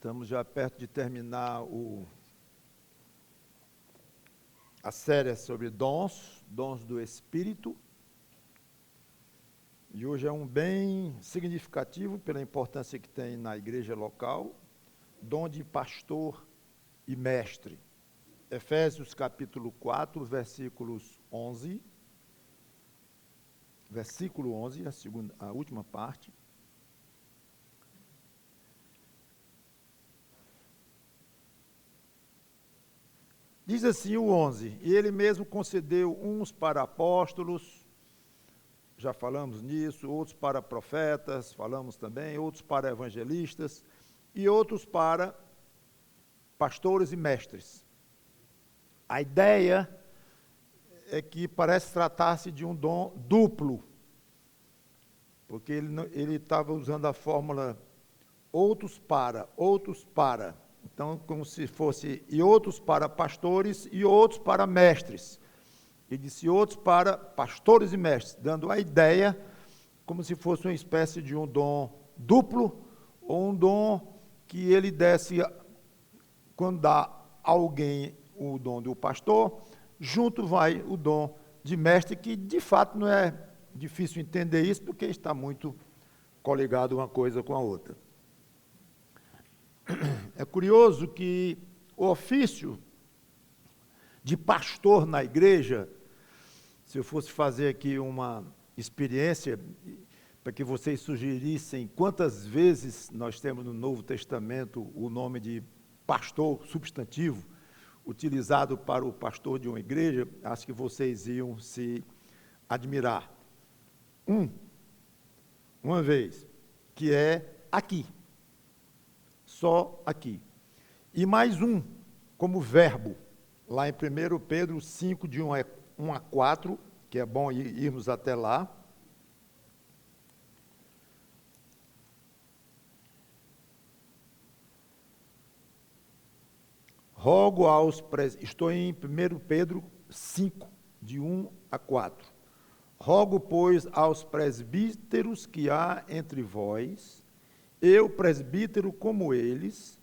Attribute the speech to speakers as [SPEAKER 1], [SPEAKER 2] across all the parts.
[SPEAKER 1] Estamos já perto de terminar a série sobre dons do Espírito. E hoje é um bem significativo pela importância que tem na igreja local, dom de pastor e mestre. Efésios capítulo 4, versículos 11. Versículo 11, a última parte. Diz assim o 11, e ele mesmo concedeu uns para apóstolos, já falamos nisso, outros para profetas, falamos também, outros para evangelistas, e outros para pastores e mestres. A ideia é que parece tratar-se de um dom duplo, porque ele estava usando a fórmula outros para. Então, como se fosse, e outros para pastores e outros para mestres. Ele disse outros para pastores e mestres, dando a ideia como se fosse uma espécie de um dom duplo, ou um dom que ele desse, quando dá a alguém o dom do pastor, junto vai o dom de mestre, que de fato não é difícil entender isso, porque está muito coligado uma coisa com a outra. É curioso que o ofício de pastor na igreja, se eu fosse fazer aqui uma experiência, para que vocês sugerissem quantas vezes nós temos no Novo Testamento o nome de pastor substantivo, utilizado para o pastor de uma igreja, acho que vocês iam se admirar. Uma vez, que é aqui. Só aqui. E mais um, como verbo, lá em 1 Pedro 5, de 1 a 4, que é bom irmos até lá. Rogo aos estou em 1 Pedro 5, de 1 a 4. Rogo, pois, aos presbíteros que há entre vós, eu, presbítero como eles,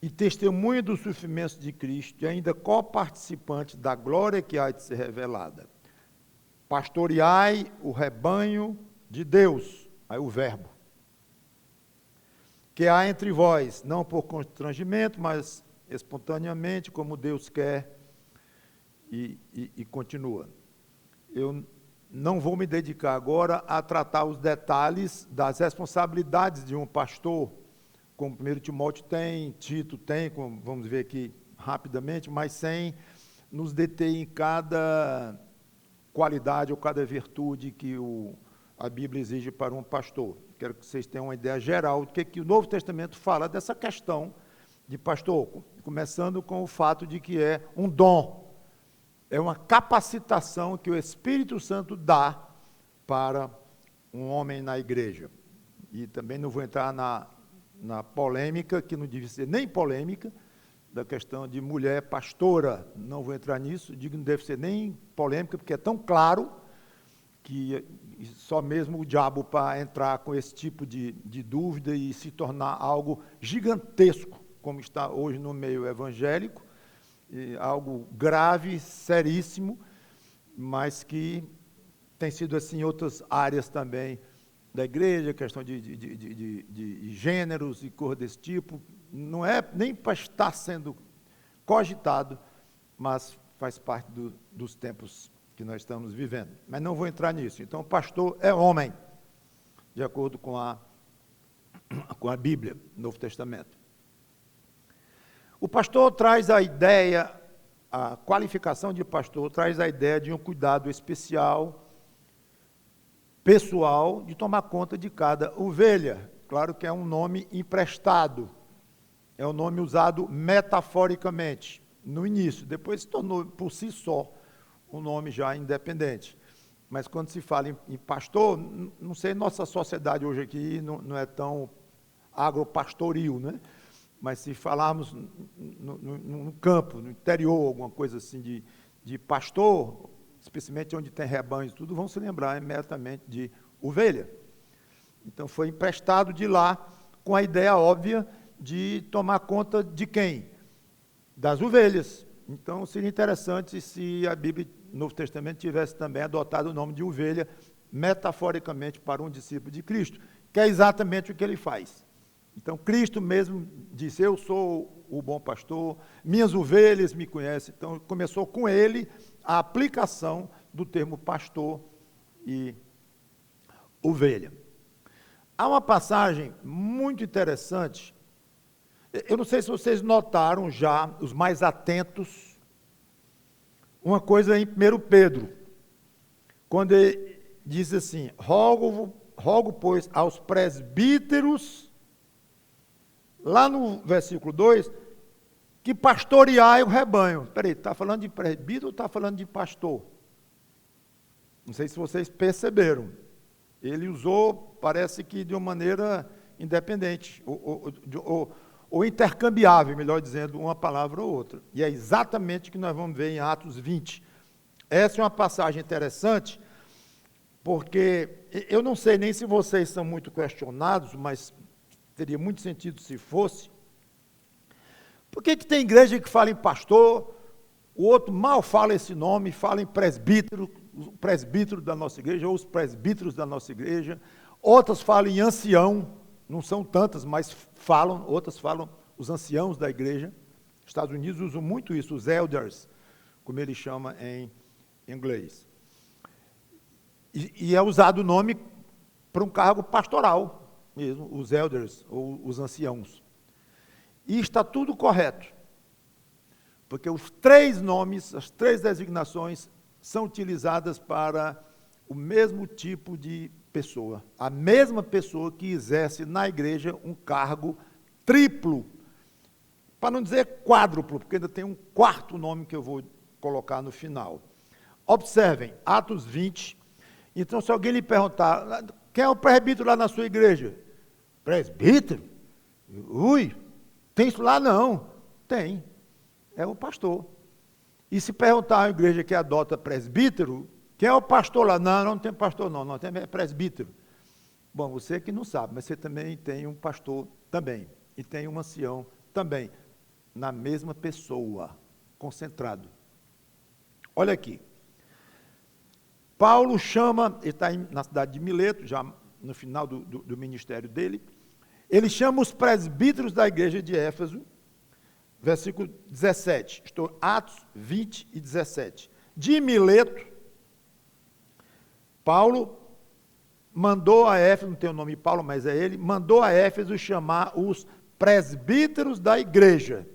[SPEAKER 1] e testemunha dos sofrimentos de Cristo, e ainda coparticipante da glória que há de ser revelada. Pastoreai o rebanho de Deus, aí o verbo, que há entre vós, não por constrangimento, mas espontaneamente, como Deus quer, e continua. Eu não vou me dedicar agora a tratar os detalhes das responsabilidades de um pastor, como 1 Timóteo tem, Tito tem, como vamos ver aqui rapidamente, mas sem nos deter em cada qualidade ou cada virtude que a Bíblia exige para um pastor. Quero que vocês tenham uma ideia geral do que o Novo Testamento fala dessa questão de pastor, começando com o fato de que é um dom. É uma capacitação que o Espírito Santo dá para um homem na igreja. E também não vou entrar na polêmica, que não deve ser nem polêmica, da questão de mulher pastora. Não vou entrar nisso, digo que não deve ser nem polêmica, porque é tão claro que só mesmo o diabo para entrar com esse tipo de dúvida e se tornar algo gigantesco, como está hoje no meio evangélico, algo grave, seríssimo, mas que tem sido assim em outras áreas também da igreja, questão de gêneros e cor desse tipo, não é nem para estar sendo cogitado, mas faz parte dos tempos que nós estamos vivendo. Mas não vou entrar nisso. Então, o pastor é homem, de acordo com a Bíblia, Novo Testamento. O pastor traz a ideia, a qualificação de pastor traz a ideia de um cuidado especial, pessoal, de tomar conta de cada ovelha. Claro que é um nome emprestado, é um nome usado metaforicamente, no início, depois se tornou por si só um nome já independente. Mas quando se fala em pastor, não sei, nossa sociedade hoje aqui não é tão agropastoril, né? Mas se falarmos no campo, no interior, alguma coisa assim de pastor, especialmente onde tem rebanhos, tudo, vão se lembrar imediatamente de ovelha. Então foi emprestado de lá, com a ideia óbvia de tomar conta de quem? Das ovelhas. Então, seria interessante se a Bíblia, no Novo Testamento, tivesse também adotado o nome de ovelha, metaforicamente, para um discípulo de Cristo, que é exatamente o que ele faz. Então, Cristo mesmo disse, eu sou o bom pastor, minhas ovelhas me conhecem. Então, começou com ele a aplicação do termo pastor e ovelha. Há uma passagem muito interessante, eu não sei se vocês notaram já, os mais atentos, uma coisa em 1 Pedro, quando ele diz assim, rogo, pois, aos presbíteros, lá no versículo 2, que pastoreai o rebanho. Espera aí, está falando de presbítero ou está falando de pastor? Não sei se vocês perceberam. Ele usou, parece que de uma maneira independente, ou intercambiável, melhor dizendo, uma palavra ou outra. E é exatamente o que nós vamos ver em Atos 20. Essa é uma passagem interessante, porque eu não sei nem se vocês são muito questionados, mas teria muito sentido se fosse. Por que tem igreja que fala em pastor, o outro mal fala esse nome, fala em presbítero, o presbítero da nossa igreja, ou os presbíteros da nossa igreja, outras falam em ancião, não são tantas, mas falam, outras falam os anciãos da igreja. Os Estados Unidos usam muito isso, os elders, como ele chama em inglês. E é usado o nome para um cargo pastoral mesmo, os elders, ou os anciãos. E está tudo correto, porque os três nomes, as três designações, são utilizadas para o mesmo tipo de pessoa, a mesma pessoa que exerce na igreja um cargo triplo, para não dizer quádruplo, porque ainda tem um quarto nome que eu vou colocar no final. Observem, Atos 20, então se alguém lhe perguntar, quem é o presbítero lá na sua igreja? Presbítero? Ui, tem isso lá? Não. Tem, é o pastor. E se perguntar à igreja que adota presbítero, quem é o pastor lá? Não, não tem pastor não tem presbítero. Bom, você que não sabe, mas você também tem um pastor também, e tem um ancião também, na mesma pessoa, concentrado. Olha aqui, Paulo chama, ele está na cidade de Mileto, já no final do ministério dele, ele chama os presbíteros da igreja de Éfeso, versículo 17, Atos 20 e 17. De Mileto, Paulo mandou a Éfeso, não tem o nome Paulo, mas é ele, mandou a Éfeso chamar os presbíteros da igreja.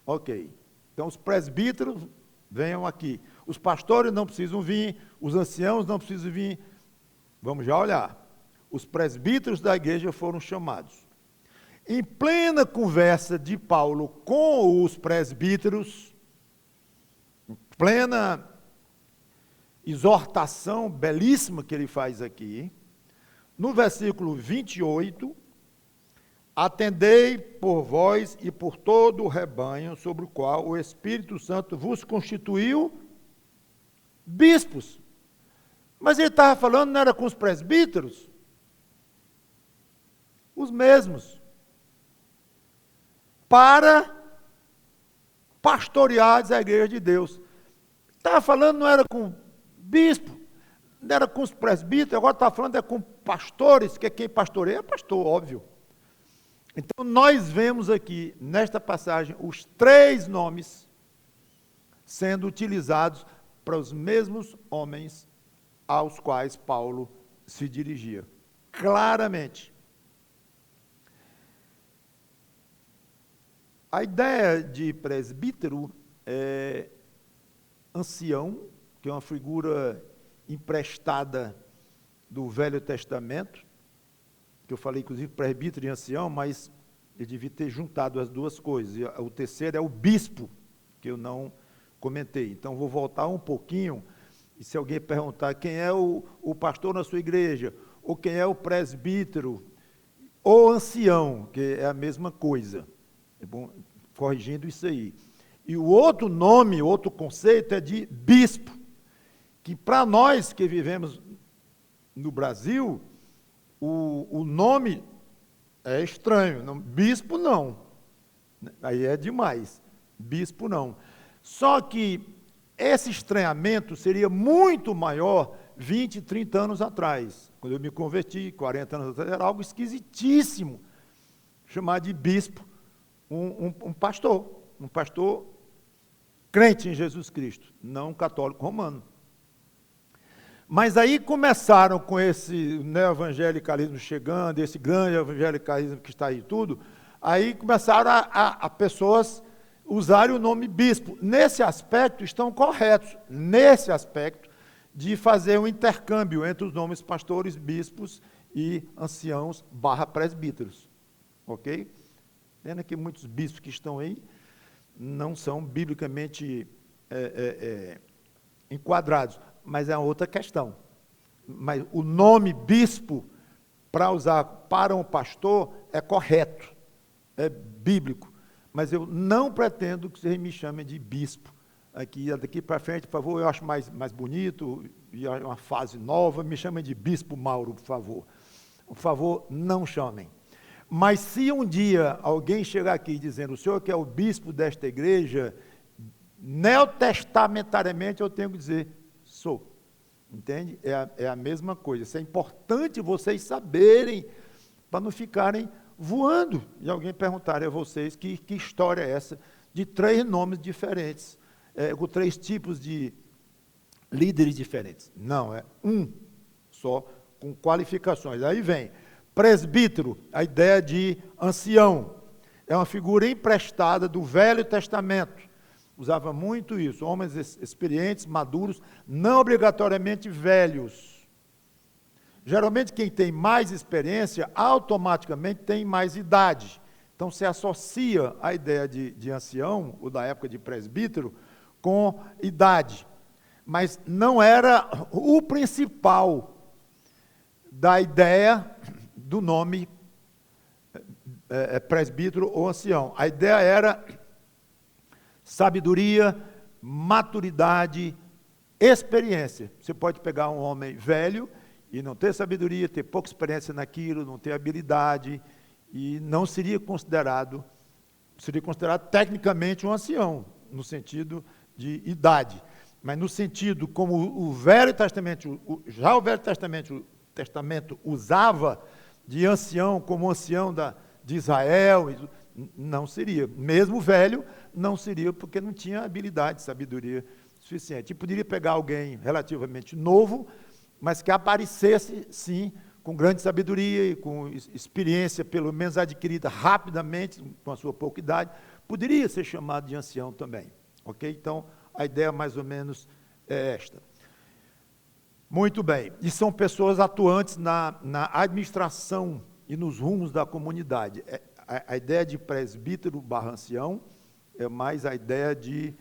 [SPEAKER 1] Ok, então os presbíteros venham aqui. Os pastores não precisam vir, os anciãos não precisam vir. Vamos já olhar. Os presbíteros da igreja foram chamados. Em plena conversa de Paulo com os presbíteros, em plena exortação belíssima que ele faz aqui, no versículo 28, atendei por vós e por todo o rebanho sobre o qual o Espírito Santo vos constituiu bispos. Mas ele estava falando, não era com os presbíteros? Os mesmos. Para pastorear a igreja de Deus. Estava falando, não era com bispo, não era com os presbíteros, agora está falando é com pastores, que quem pastoreia é pastor, óbvio. Então, nós vemos aqui, nesta passagem, os três nomes sendo utilizados para os mesmos homens aos quais Paulo se dirigia. Claramente. A ideia de presbítero é ancião, que é uma figura emprestada do Velho Testamento, que eu falei, inclusive, presbítero e ancião, mas ele devia ter juntado as duas coisas. E o terceiro é o bispo, que eu não comentei. Então, vou voltar um pouquinho, e se alguém perguntar quem é o pastor na sua igreja, ou quem é o presbítero, ou ancião, que é a mesma coisa. É bom, corrigindo isso aí. E o outro nome, outro conceito é de bispo, que para nós que vivemos no Brasil, o nome É estranho. Não, bispo não. Aí é demais. Bispo não. Só que esse estranhamento seria muito maior 20, 30 anos atrás. Quando eu me converti, 40 anos atrás, era algo esquisitíssimo chamar de bispo um pastor crente em Jesus Cristo, não católico romano. Mas aí começaram com esse neo-evangelicalismo chegando, esse grande evangelicalismo que está aí tudo, aí começaram a pessoas usarem o nome bispo. Nesse aspecto estão corretos, nesse aspecto de fazer um intercâmbio entre os nomes pastores, bispos e anciãos / presbíteros. Ok? Pena que muitos bispos que estão aí não são biblicamente enquadrados, mas é outra questão. Mas o nome bispo, para usar para um pastor, é correto, é bíblico, mas eu não pretendo que vocês me chamem de bispo. Daqui para frente, por favor, eu acho mais bonito, e é uma fase nova, me chamem de bispo Mauro, por favor. Por favor, não chamem. Mas se um dia alguém chegar aqui dizendo, o senhor que é o bispo desta igreja, neotestamentariamente eu tenho que dizer, sou. Entende? É a mesma coisa. Isso é importante vocês saberem, para não ficarem voando. E alguém perguntar a vocês que história é essa, de 3 nomes diferentes, com 3 tipos de líderes diferentes. Não, é um só, com qualificações. Aí vem presbítero, a ideia de ancião. É uma figura emprestada do Velho Testamento. Usava muito isso. Homens experientes, maduros, não obrigatoriamente velhos. Geralmente, quem tem mais experiência, automaticamente tem mais idade. Então, se associa a ideia de ancião, ou da época de presbítero, com idade. Mas não era o principal da ideia do nome presbítero ou ancião. A ideia era sabedoria, maturidade, experiência. Você pode pegar um homem velho e não ter sabedoria, ter pouca experiência naquilo, não ter habilidade, e não seria considerado tecnicamente um ancião, no sentido de idade. Mas no sentido como o Velho Testamento, já o Velho Testamento usava de ancião como ancião de Israel, não seria. Mesmo velho, não seria, porque não tinha habilidade, sabedoria suficiente. E poderia pegar alguém relativamente novo, mas que aparecesse, sim, com grande sabedoria e com experiência, pelo menos adquirida rapidamente, com a sua pouca idade, poderia ser chamado de ancião também. Ok? Então, a ideia mais ou menos é esta. Muito bem. E são pessoas atuantes na administração e nos rumos da comunidade. A ideia de presbítero / ancião é mais a ideia de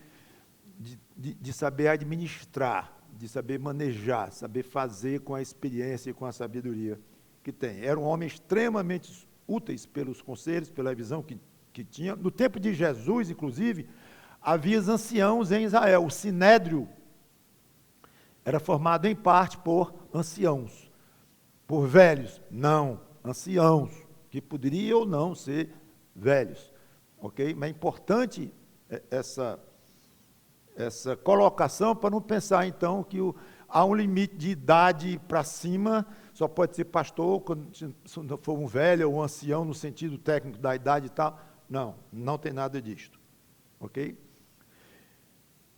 [SPEAKER 1] saber administrar, de saber manejar, saber fazer com a experiência e com a sabedoria que tem. Eram homens extremamente úteis pelos conselhos, pela visão que tinha. No tempo de Jesus, inclusive, havia anciãos em Israel. O Sinédrio era formado em parte por anciãos, por velhos. Não, anciãos, que poderiam ou não ser velhos. Ok? Mas é importante essa colocação para não pensar, então, que há um limite de idade para cima, só pode ser pastor quando for um velho ou um ancião, no sentido técnico da idade e tal. Não, não tem nada disto. Ok?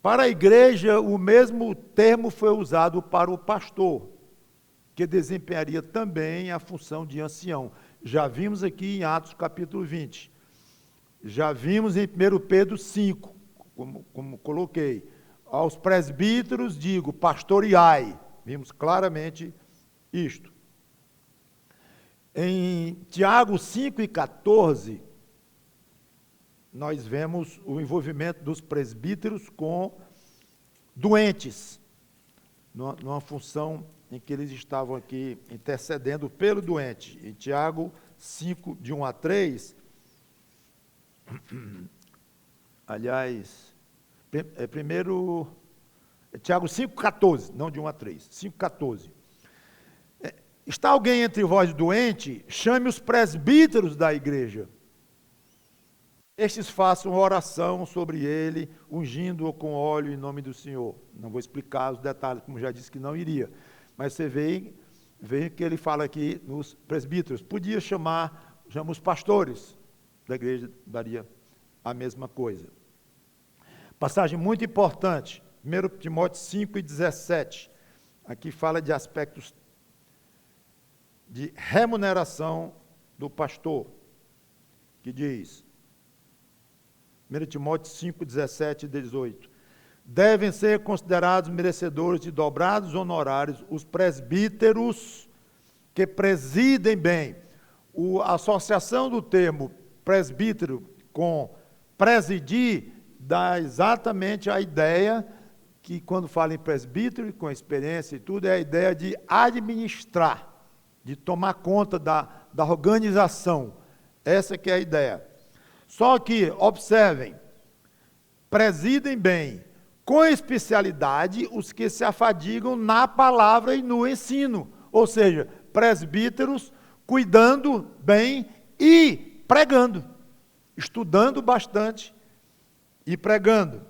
[SPEAKER 1] Para a igreja, o mesmo termo foi usado para o pastor, que desempenharia também a função de ancião. Já vimos aqui em Atos capítulo 20. Já vimos em 1 Pedro 5, como coloquei. Aos presbíteros digo, pastoreai. Vimos claramente isto. Em Tiago 5 e 14, nós vemos o envolvimento dos presbíteros com doentes, numa função em que eles estavam aqui intercedendo pelo doente. Em Tiago 5, de 1 a 3, aliás, Tiago 5, 14, não de 1 a 3, 5, 14. está alguém entre vós doente? Chame os presbíteros da igreja. Estes façam oração sobre ele, ungindo-o com óleo em nome do Senhor. Não vou explicar os detalhes, como já disse que não iria. Mas você vê que ele fala aqui nos presbíteros. Podia chamar os pastores da igreja, daria a mesma coisa. Passagem muito importante, 1 Timóteo 5:17. Aqui fala de aspectos de remuneração do pastor, que diz, 1 Timóteo 5:17 e 18, devem ser considerados merecedores de dobrados honorários os presbíteros que presidem bem. A associação do termo presbítero com presidir dá exatamente a ideia que, quando fala em presbítero, com experiência e tudo, é a ideia de administrar, de tomar conta da organização. Essa que é a ideia. Só que, observem, presidem bem, com especialidade, os que se afadigam na palavra e no ensino. Ou seja, presbíteros cuidando bem e pregando, estudando bastante e pregando.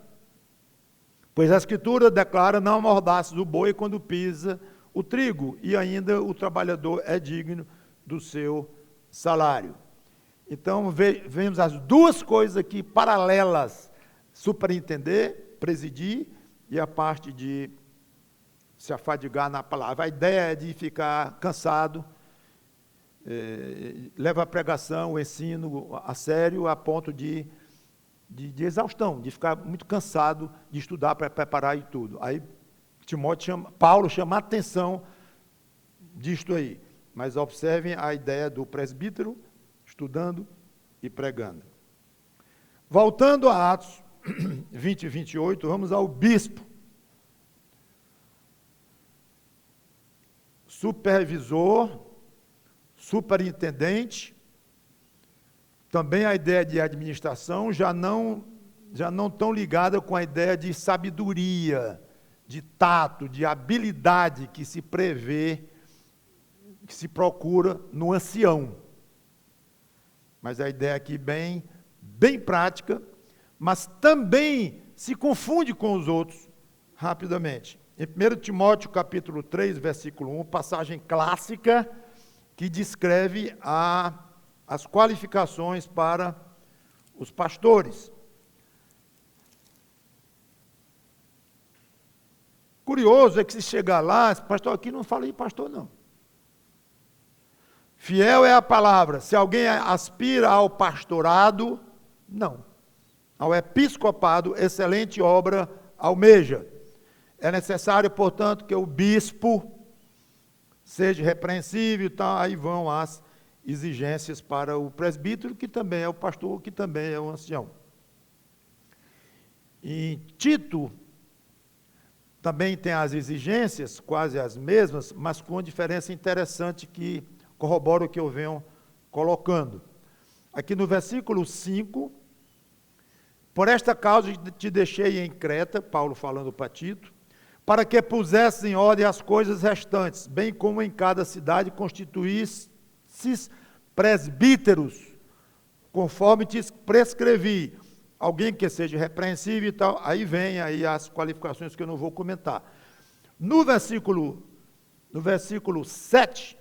[SPEAKER 1] Pois a Escritura declara, não amordaças o boi quando pisa o trigo, e ainda o trabalhador é digno do seu salário. Então, vemos as duas coisas aqui paralelas, superintender, presidir, e a parte de se afadigar na palavra. A ideia é de ficar cansado, leva a pregação, o ensino a sério, a ponto de exaustão, de ficar muito cansado de estudar para preparar e tudo. Aí Paulo chama a atenção disto aí. Mas observem a ideia do presbítero estudando e pregando. Voltando a Atos 20 e 28, vamos ao bispo. Supervisor, superintendente, também a ideia de administração já não tão ligada com a ideia de sabedoria, de tato, de habilidade que se prevê, que se procura no ancião. Mas a ideia aqui bem prática, mas também se confunde com os outros rapidamente. Em 1 Timóteo capítulo 3, versículo 1, passagem clássica que descreve as qualificações para os pastores. Curioso é que se chegar lá, esse pastor aqui não fala de pastor não. Fiel é a palavra. Se alguém aspira ao pastorado, não. Ao episcopado, excelente obra almeja. É necessário, portanto, que o bispo seja repreensível, tá? Aí vão as exigências para o presbítero, que também é o pastor, que também é o ancião. Em Tito, também tem as exigências, quase as mesmas, mas com diferença interessante que corrobora o que eu venho colocando. Aqui no versículo 5, por esta causa te deixei em Creta, Paulo falando para Tito, para que pusesses em ordem as coisas restantes, bem como em cada cidade constituísses presbíteros, conforme te prescrevi, alguém que seja repreensível e tal, aí vem aí as qualificações que eu não vou comentar. No versículo 7,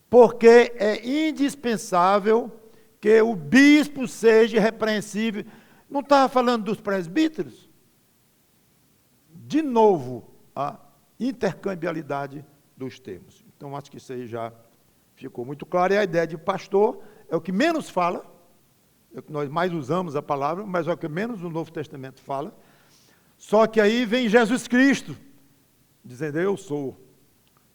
[SPEAKER 1] porque é indispensável que o bispo seja repreensível. Não estava falando dos presbíteros? De novo, a intercambialidade dos termos. Então, acho que isso aí já ficou muito claro. E a ideia de pastor é o que menos fala, é o que nós mais usamos a palavra, mas é o que menos o Novo Testamento fala. Só que aí vem Jesus Cristo, dizendo, eu sou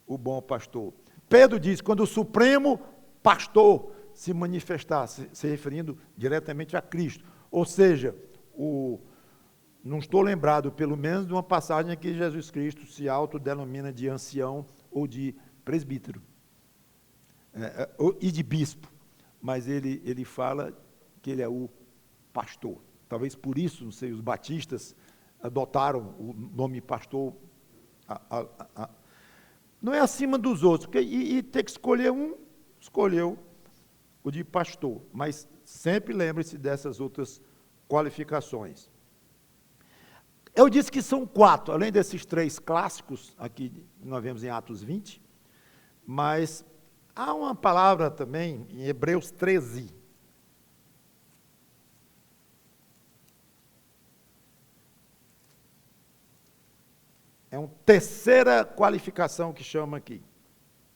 [SPEAKER 1] o bom pastor. Pedro diz, quando o Supremo Pastor se manifestar, se referindo diretamente a Cristo. Ou seja, não estou lembrado, pelo menos, de uma passagem em que Jesus Cristo se autodenomina de ancião ou de presbítero, e de bispo, mas ele fala que ele é o pastor. Talvez por isso, não sei, os batistas adotaram o nome pastor Não é acima dos outros, porque, e ter que escolher um, escolheu o de pastor, mas sempre lembre-se dessas outras qualificações. Eu disse que são 4, além desses 3 clássicos, aqui nós vemos em Atos 20, mas há uma palavra também em Hebreus 13. É uma terceira qualificação que chama aqui.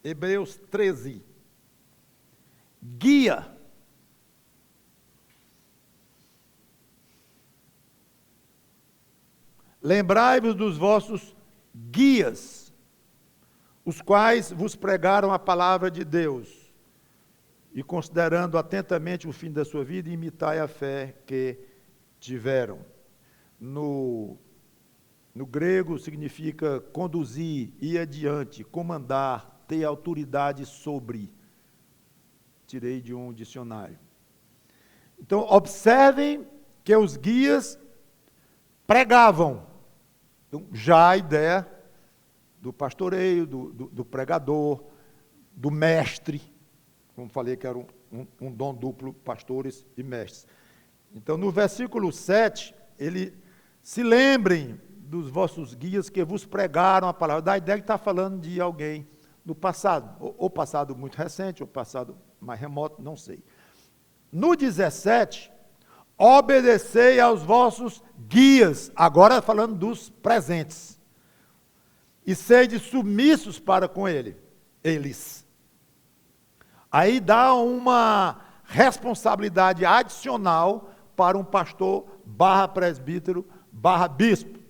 [SPEAKER 1] Hebreus 13. Guia. Lembrai-vos dos vossos guias, os quais vos pregaram a palavra de Deus, e considerando atentamente o fim da sua vida, imitai a fé que tiveram. No grego significa conduzir, ir adiante, comandar, ter autoridade sobre. Tirei de um dicionário. Então, observem que os guias pregavam. Então, já a ideia do pastoreio, do pregador, do mestre, como falei que era um dom duplo, pastores e mestres. Então, no versículo 7, se lembrem dos vossos guias que vos pregaram a palavra. Da ideia que está falando de alguém no passado, ou passado muito recente, ou passado mais remoto, não sei. No 17, obedecei aos vossos guias, agora falando dos presentes, e sede submissos para com eles. Aí dá uma responsabilidade adicional para um pastor / presbítero / bispo.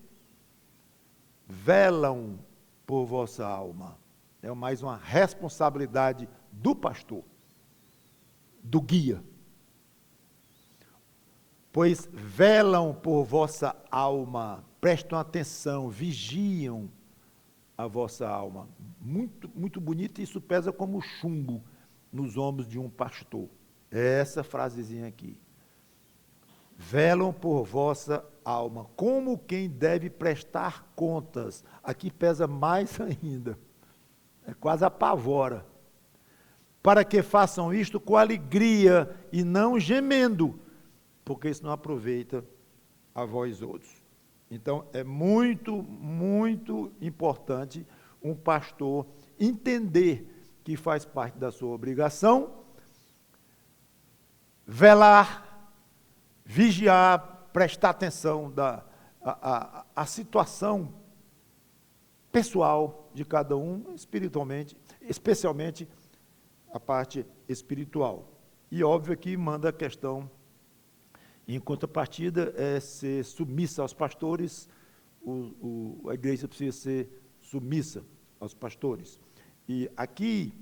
[SPEAKER 1] Velam por vossa alma. É mais uma responsabilidade do pastor, do guia. Pois velam por vossa alma, prestam atenção, vigiam a vossa alma. Muito, muito bonito, isso pesa como chumbo nos ombros de um pastor. É essa frasezinha aqui. Velam por vossa alma, como quem deve prestar contas. Aqui pesa mais ainda, quase apavora. Para que façam isto com alegria e não gemendo, porque isso não aproveita a vós outros. Então, é muito, muito importante um pastor entender que faz parte da sua obrigação velar, vigiar, prestar atenção à situação pessoal de cada um, espiritualmente, especialmente a parte espiritual. E óbvio que manda a questão, em contrapartida, é ser submissa aos pastores, a igreja precisa ser submissa aos pastores. E aqui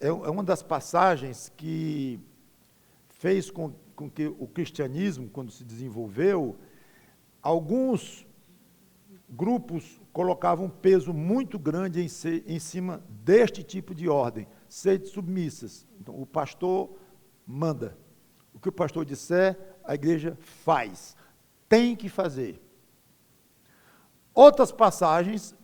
[SPEAKER 1] é uma das passagens que fez com que o cristianismo, quando se desenvolveu, alguns grupos colocavam um peso muito grande em cima deste tipo de ordem, sede submissas. Então, o pastor manda. O que o pastor disser, a igreja faz. Tem que fazer. Outras passagens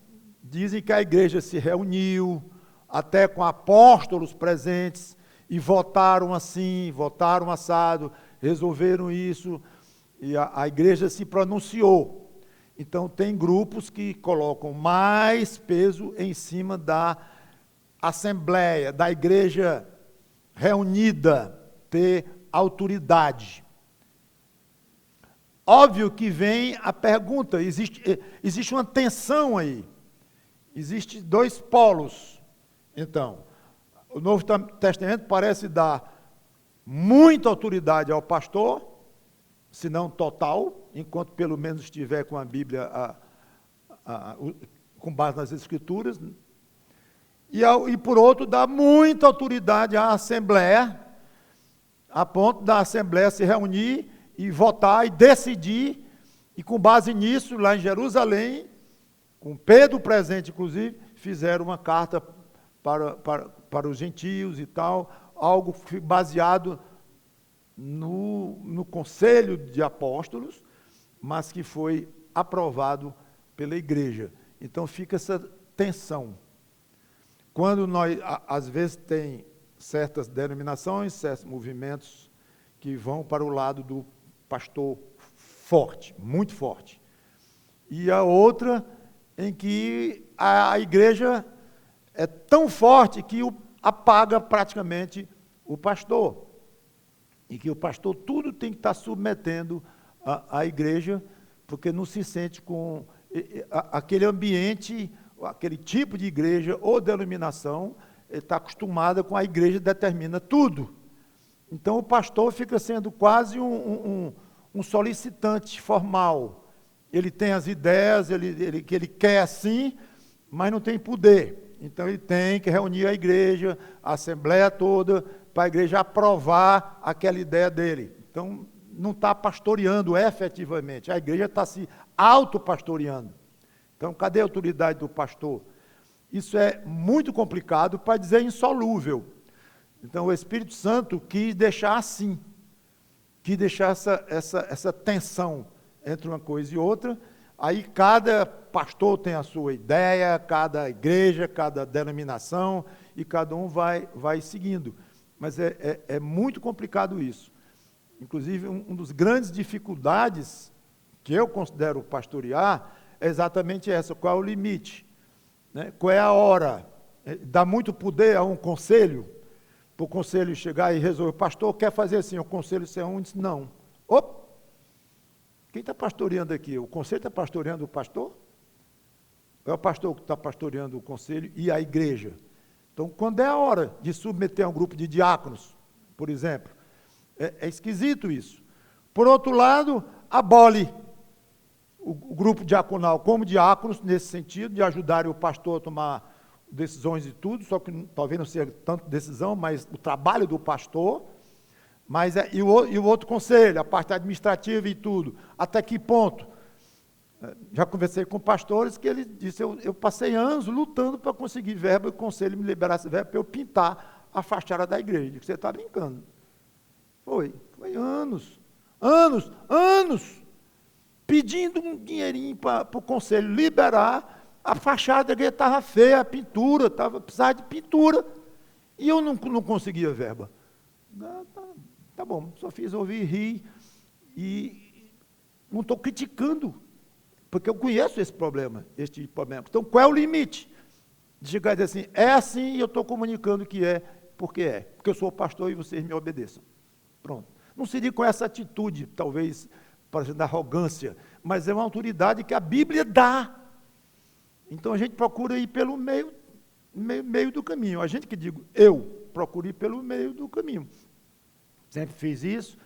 [SPEAKER 1] dizem que a igreja se reuniu, até com apóstolos presentes, e votaram assim, votaram assado, resolveram isso, e a igreja se pronunciou. Então, tem grupos que colocam mais peso em cima da assembleia, da igreja reunida, ter autoridade. Óbvio que vem a pergunta, existe uma tensão aí, existem 2 polos. Então, o Novo Testamento parece dar muita autoridade ao pastor, se não total, enquanto pelo menos estiver com a Bíblia com base nas Escrituras, e por outro dá muita autoridade à Assembleia, a ponto da Assembleia se reunir e votar e decidir, e com base nisso, lá em Jerusalém, com Pedro presente inclusive, fizeram uma carta para os gentios e tal, algo baseado no conselho de apóstolos, mas que foi aprovado pela igreja. Então fica essa tensão. quando nós, às vezes, tem certas denominações, certos movimentos que vão para o lado do pastor forte, muito forte. E a outra em que a igreja é tão forte que apaga praticamente o pastor. E que o pastor tudo tem que estar submetendo à igreja, porque não se sente com aquele ambiente, aquele tipo de igreja ou denominação, ele está acostumado com a igreja que determina tudo. Então o pastor fica sendo quase um solicitante formal. Ele tem as ideias, que ele quer assim, mas não tem poder. Então ele tem que reunir a igreja, a assembleia toda, para a igreja aprovar aquela ideia dele. Então não está pastoreando efetivamente, a igreja está se autopastoreando. Então cadê a autoridade do pastor? Isso é muito complicado, para dizer insolúvel. Então o Espírito Santo quis deixar assim, quis deixar essa tensão entre uma coisa e outra. Aí cada pastor tem a sua ideia, cada igreja, cada denominação, e cada um vai seguindo. Mas é muito complicado isso. Inclusive, um dos grandes dificuldades que eu considero pastorear é exatamente essa: qual é o limite? Né? Qual é a hora? Dá muito poder a um conselho, para o conselho chegar e resolver. O pastor quer fazer assim, o conselho ser um, diz não. Opa! Quem está pastoreando aqui? O conselho está pastoreando o pastor? É o pastor que está pastoreando o conselho e a igreja. Então, quando é a hora de submeter a um grupo de diáconos, por exemplo, é esquisito isso. Por outro lado, abole o grupo diaconal como diáconos, nesse sentido, de ajudarem o pastor a tomar decisões e tudo, só que talvez não seja tanto decisão, mas o trabalho do pastor. Mas e o outro conselho, a parte administrativa e tudo, até que ponto? Já conversei com pastores que ele disse, eu passei anos lutando para conseguir verba, e o conselho me liberasse verba para eu pintar a fachada da igreja. Eu disse, você está brincando. Foi anos, pedindo um dinheirinho para o conselho liberar, a fachada da igreja estava feia, a pintura, precisava de pintura, e eu não conseguia verba. Tá bom, só fiz ouvir, rir, e não estou criticando, porque eu conheço esse problema, este tipo de problema. Então, qual é o limite? De chegar e dizer assim, é assim e eu estou comunicando que é, porque eu sou pastor e vocês me obedeçam. Pronto. Não seria com essa atitude, talvez, parecendo arrogância, mas é uma autoridade que a Bíblia dá. Então, a gente procura ir pelo meio do caminho. A gente que digo, eu procuro ir pelo meio do caminho. Sempre fiz isso,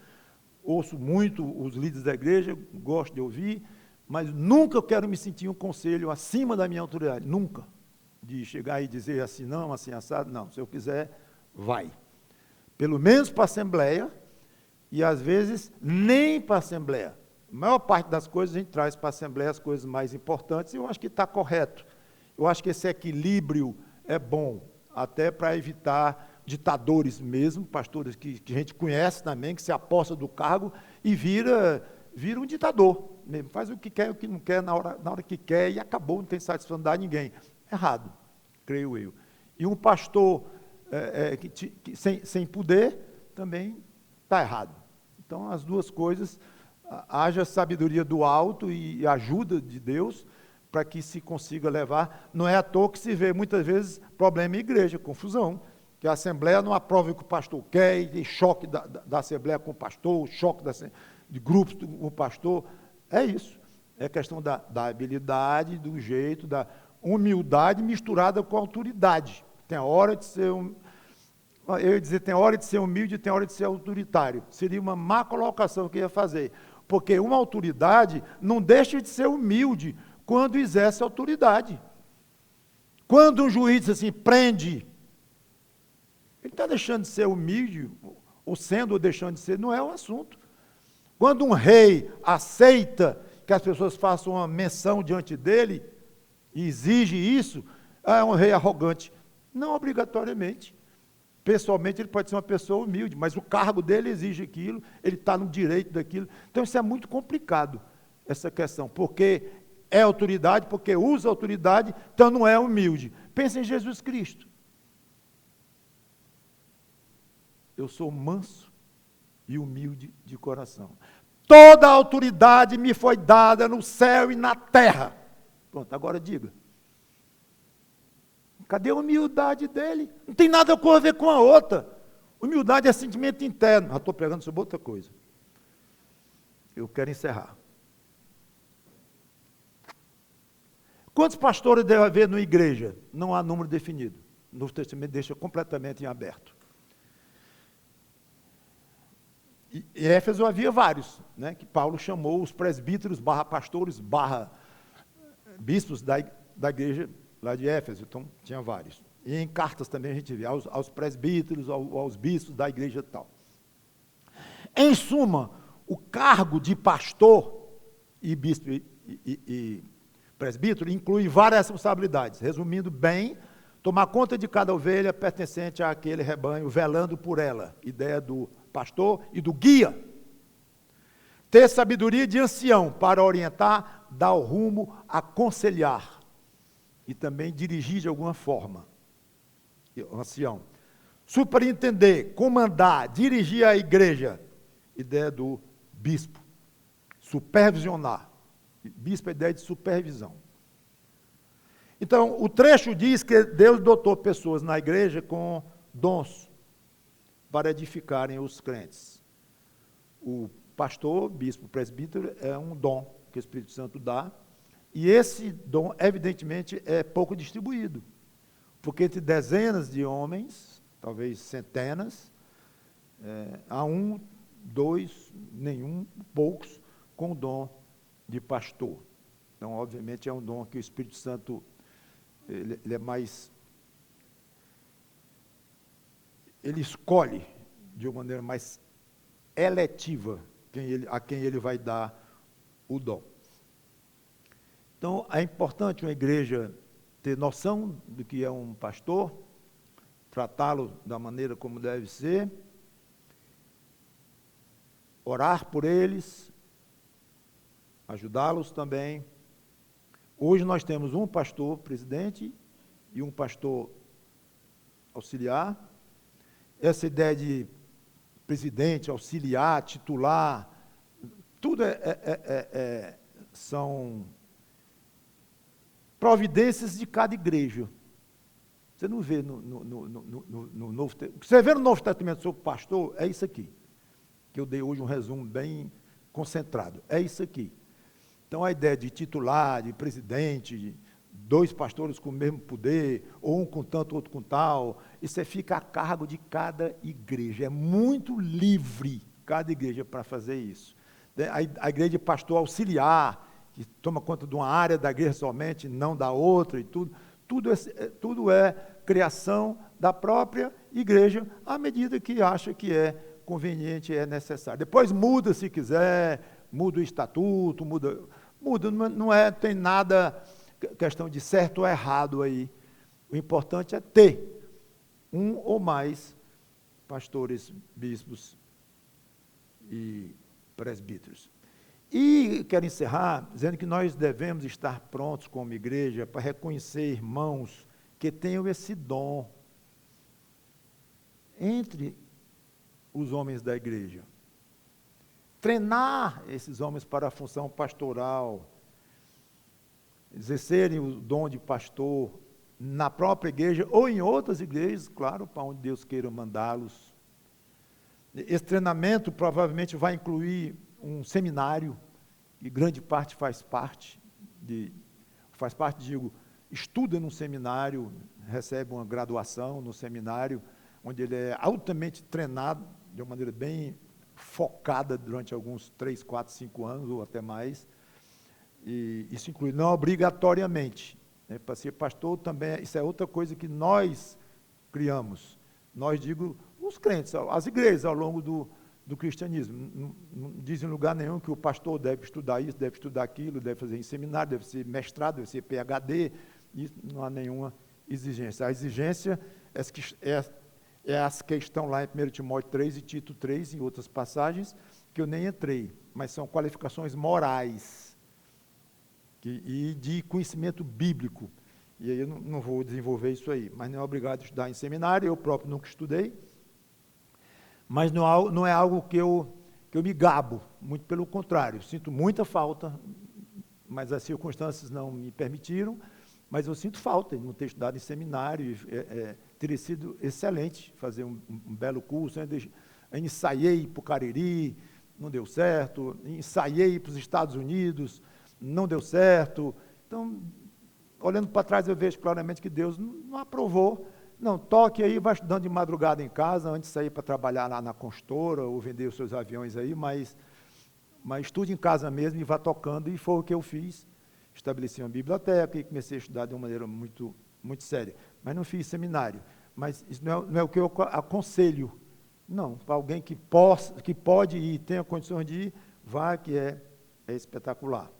[SPEAKER 1] ouço muito os líderes da igreja, gosto de ouvir, mas nunca eu quero me sentir um conselho acima da minha autoridade, nunca. De chegar e dizer assim, não, assim, assado, não. Se eu quiser, vai. Pelo menos para a assembleia, e às vezes nem para a assembleia. A maior parte das coisas a gente traz para a assembleia as coisas mais importantes, e eu acho que está correto. Eu acho que esse equilíbrio é bom, até para evitar ditadores mesmo, pastores que a gente conhece também, que se aposta do cargo e vira um ditador mesmo, faz o que quer, o que não quer, na hora que quer, e acabou, não tem satisfação de ninguém. Errado, creio eu. E um pastor sem poder também está errado. Então, as duas coisas, haja sabedoria do alto e ajuda de Deus, para que se consiga levar. Não é à toa que se vê muitas vezes problema em igreja, confusão, que a Assembleia não aprova o que o pastor quer, e tem choque da Assembleia com o pastor, choque de grupos com o pastor. É isso. É questão da habilidade, do jeito, da humildade misturada com a autoridade. Tem a hora de ser eu ia dizer, tem hora de ser humilde e tem hora de ser autoritário. Seria uma má colocação que eu ia fazer. Porque uma autoridade não deixa de ser humilde quando exerce autoridade. Quando um juiz diz assim, prende, ele está deixando de ser humilde, ou sendo ou deixando de ser, não é o assunto. Quando um rei aceita que as pessoas façam uma menção diante dele, e exige isso, é um rei arrogante. Não obrigatoriamente. Pessoalmente, ele pode ser uma pessoa humilde, mas o cargo dele exige aquilo, ele está no direito daquilo. Então, isso é muito complicado, essa questão, porque é autoridade, porque usa autoridade, então não é humilde. Pensa em Jesus Cristo. eu sou manso e humilde de coração. Toda a autoridade me foi dada no céu e na terra. Pronto, agora diga. Cadê a humildade dele? Não tem nada a ver com a outra. Humildade é sentimento interno. Já estou pregando sobre outra coisa. Eu quero encerrar. Quantos pastores deve haver na igreja? Não há número definido. O Novo Testamento deixa completamente em aberto. Em Éfeso havia vários, né, que Paulo chamou os presbíteros, pastores, bispos da igreja lá de Éfeso. Então, tinha vários. E em cartas também a gente vê aos presbíteros, aos bispos da igreja e tal. Em suma, o cargo de pastor e bispo e presbítero inclui várias responsabilidades. Resumindo bem, tomar conta de cada ovelha pertencente àquele rebanho, velando por ela. Ideia do pastor e do guia. Ter sabedoria de ancião para orientar, dar o rumo, aconselhar. E também dirigir de alguma forma. Ancião. Superintender, comandar, dirigir a igreja. Ideia do bispo. Supervisionar. Bispo é ideia de supervisão. Então, o trecho diz que Deus dotou pessoas na igreja com dons para edificarem os crentes. O pastor, bispo, presbítero é um dom que o Espírito Santo dá, e esse dom, evidentemente, é pouco distribuído, porque entre dezenas de homens, talvez centenas, há um, dois, nenhum, poucos, com o dom de pastor. Então, obviamente, é um dom que o Espírito Santo, ele é mais... Ele escolhe de uma maneira mais eletiva a quem ele vai dar o dom. Então, é importante uma igreja ter noção do que é um pastor, tratá-lo da maneira como deve ser, orar por eles, ajudá-los também. Hoje nós temos um pastor presidente e um pastor auxiliar. Essa ideia de presidente, auxiliar, titular, tudo são providências de cada igreja. Você não vê no Novo Testamento. Você vê no Novo Testamento sobre pastor, é isso aqui. Que eu dei hoje um resumo bem concentrado. É isso aqui. Então, a ideia de titular, de presidente, dois pastores com o mesmo poder, ou um com tanto, outro com tal, isso fica a cargo de cada igreja. É muito livre cada igreja para fazer isso. A igreja de pastor auxiliar, que toma conta de uma área da igreja somente, não da outra e tudo. Tudo é criação da própria igreja, à medida que acha que é conveniente e é necessário. Depois muda se quiser, muda o estatuto, muda, tem nada, questão de certo ou errado aí. O importante é ter um ou mais pastores, bispos e presbíteros. E quero encerrar dizendo que nós devemos estar prontos como igreja para reconhecer irmãos que tenham esse dom entre os homens da igreja. Treinar esses homens para a função pastoral, exercerem o dom de pastor na própria igreja ou em outras igrejas, claro, para onde Deus queira mandá-los. Esse treinamento provavelmente vai incluir um seminário, e grande parte faz parte, digo, estuda num seminário, recebe uma graduação no seminário, onde ele é altamente treinado, de uma maneira bem focada durante alguns 3, 4, 5 anos, ou até mais, e isso inclui, não obrigatoriamente, né, para ser pastor também, isso é outra coisa que nós criamos, nós digo, os crentes, as igrejas ao longo do cristianismo, não diz em lugar nenhum que o pastor deve estudar isso, deve estudar aquilo, deve fazer em seminário, deve ser mestrado, deve ser PhD, isso não há nenhuma exigência. A exigência é as que estão lá em 1 Timóteo 3 e Tito 3, em outras passagens, que eu nem entrei, mas são qualificações morais e de conhecimento bíblico. E aí eu não vou desenvolver isso aí, mas não é obrigado a estudar em seminário, eu próprio nunca estudei. mas não é algo que eu me gabo, muito pelo contrário, sinto muita falta, mas as circunstâncias não me permitiram, mas eu sinto falta de não ter estudado em seminário, teria sido excelente fazer um belo curso. Eu ensaiei para o Cariri, não deu certo, ensaiei para os Estados Unidos, não deu certo. Então, olhando para trás, eu vejo claramente que Deus não aprovou. Não, toque aí, vai estudando de madrugada em casa, antes de sair para trabalhar lá na construtora, ou vender os seus aviões aí, mas estude em casa mesmo e vá tocando, e foi o que eu fiz. Estabeleci uma biblioteca e comecei a estudar de uma maneira muito, muito séria. Mas não fiz seminário. Mas isso não é o que eu aconselho. Não, para alguém que pode ir, tenha condições de ir, vá, que é espetacular.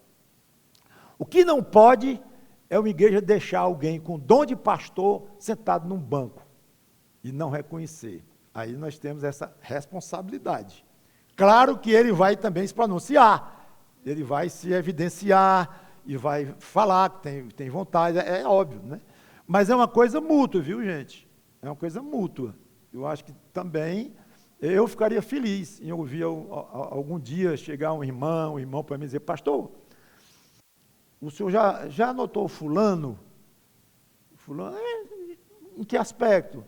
[SPEAKER 1] O que não pode é uma igreja deixar alguém com dom de pastor sentado num banco e não reconhecer. Aí nós temos essa responsabilidade. Claro que ele vai também se pronunciar, ele vai se evidenciar e vai falar que tem vontade, é óbvio, né? Mas é uma coisa mútua, viu, gente? É uma coisa mútua. Eu acho que também eu ficaria feliz em ouvir algum dia chegar um irmão para mim dizer: pastor, o senhor já notou fulano? Fulano, em que aspecto?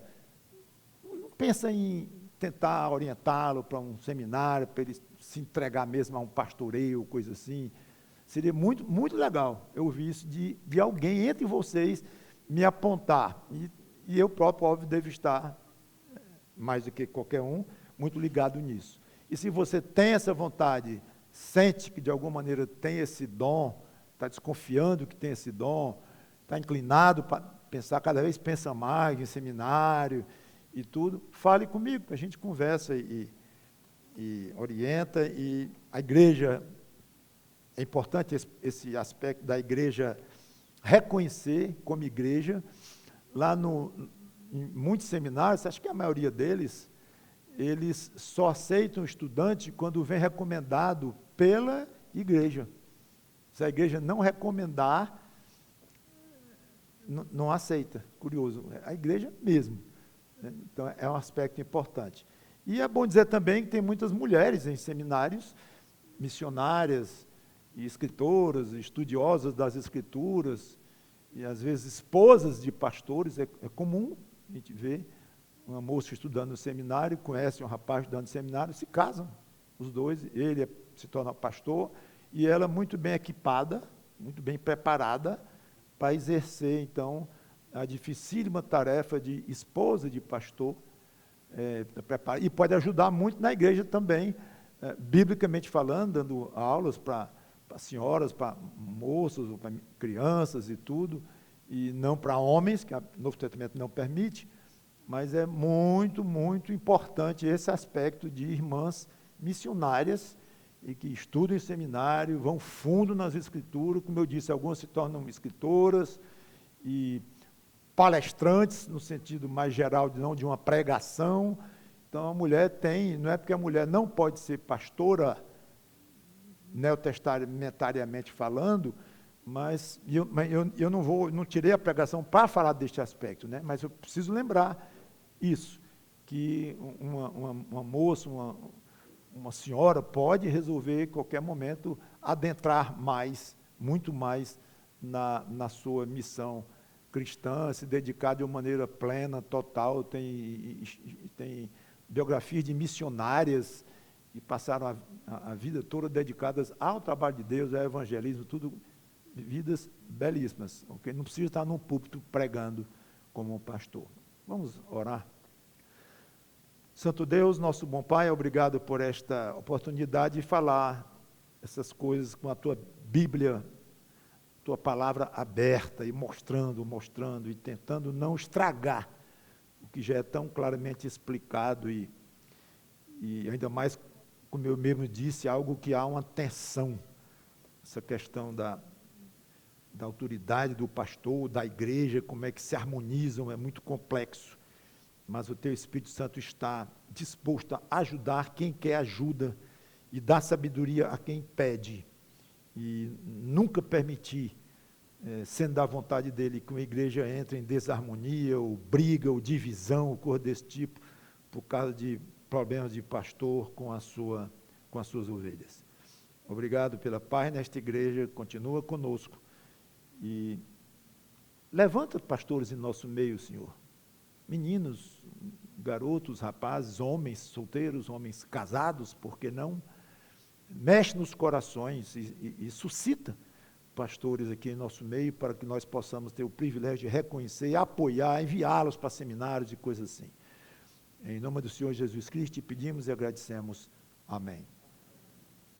[SPEAKER 1] Pensa em tentar orientá-lo para um seminário, para ele se entregar mesmo a um pastoreio, coisa assim. Seria muito, muito legal eu ouvir isso de alguém entre vocês me apontar. E eu próprio, óbvio, devo estar, mais do que qualquer um, muito ligado nisso. E se você tem essa vontade, sente que de alguma maneira tem esse dom, está desconfiando que tem esse dom, está inclinado para pensar, cada vez pensa mais em seminário e tudo, fale comigo, que a gente conversa e orienta. E a igreja, é importante esse aspecto da igreja reconhecer como igreja. Lá em muitos seminários, acho que a maioria deles, eles só aceitam o estudante quando vem recomendado pela igreja. Se a igreja não recomendar, não aceita. Curioso, a igreja mesmo. Então, é um aspecto importante. E é bom dizer também que tem muitas mulheres em seminários, missionárias e escritoras, estudiosas das escrituras, e às vezes esposas de pastores. É comum a gente ver uma moça estudando no seminário, conhece um rapaz estudando no seminário, se casam, os dois, ele se torna pastor, e ela muito bem equipada, muito bem preparada para exercer, então, a dificílima tarefa de esposa de pastor, e pode ajudar muito na igreja também, biblicamente falando, dando aulas para senhoras, para moças, para crianças e tudo, e não para homens, que o Novo Testamento não permite, mas é muito, muito importante esse aspecto de irmãs missionárias e que estudam em seminário, vão fundo nas escrituras, como eu disse, algumas se tornam escritoras e palestrantes, no sentido mais geral, não de uma pregação. Então, a mulher tem, não é porque a mulher não pode ser pastora, neotestamentariamente falando, mas eu não tirei a pregação para falar deste aspecto, né? Mas eu preciso lembrar isso, que uma moça, uma senhora pode resolver, em qualquer momento, adentrar mais, muito mais, na sua missão cristã, se dedicar de uma maneira plena, total. Tem biografias de missionárias que passaram a vida toda dedicadas ao trabalho de Deus, ao evangelismo, tudo vidas belíssimas, ok? Não precisa estar num púlpito pregando como um pastor. Vamos orar. Santo Deus, nosso bom Pai, obrigado por esta oportunidade de falar essas coisas com a Tua Bíblia, Tua palavra aberta, e mostrando, e tentando não estragar o que já é tão claramente explicado, e ainda mais, como eu mesmo disse, algo que há uma tensão, essa questão da autoridade do pastor, da igreja, como é que se harmonizam, é muito complexo. Mas o Teu Espírito Santo está disposto a ajudar quem quer ajuda e dar sabedoria a quem pede. E nunca permitir, sendo da vontade dEle, que uma igreja entre em desarmonia, ou briga, ou divisão, ou coisa desse tipo, por causa de problemas de pastor com as suas ovelhas. Obrigado pela paz nesta igreja, continua conosco. E levanta pastores em nosso meio, Senhor. Meninos, garotos, rapazes, homens solteiros, homens casados, por que não? Mexe nos corações e suscita pastores aqui em nosso meio para que nós possamos ter o privilégio de reconhecer, apoiar, enviá-los para seminários e coisas assim. Em nome do Senhor Jesus Cristo, te pedimos e agradecemos. Amém.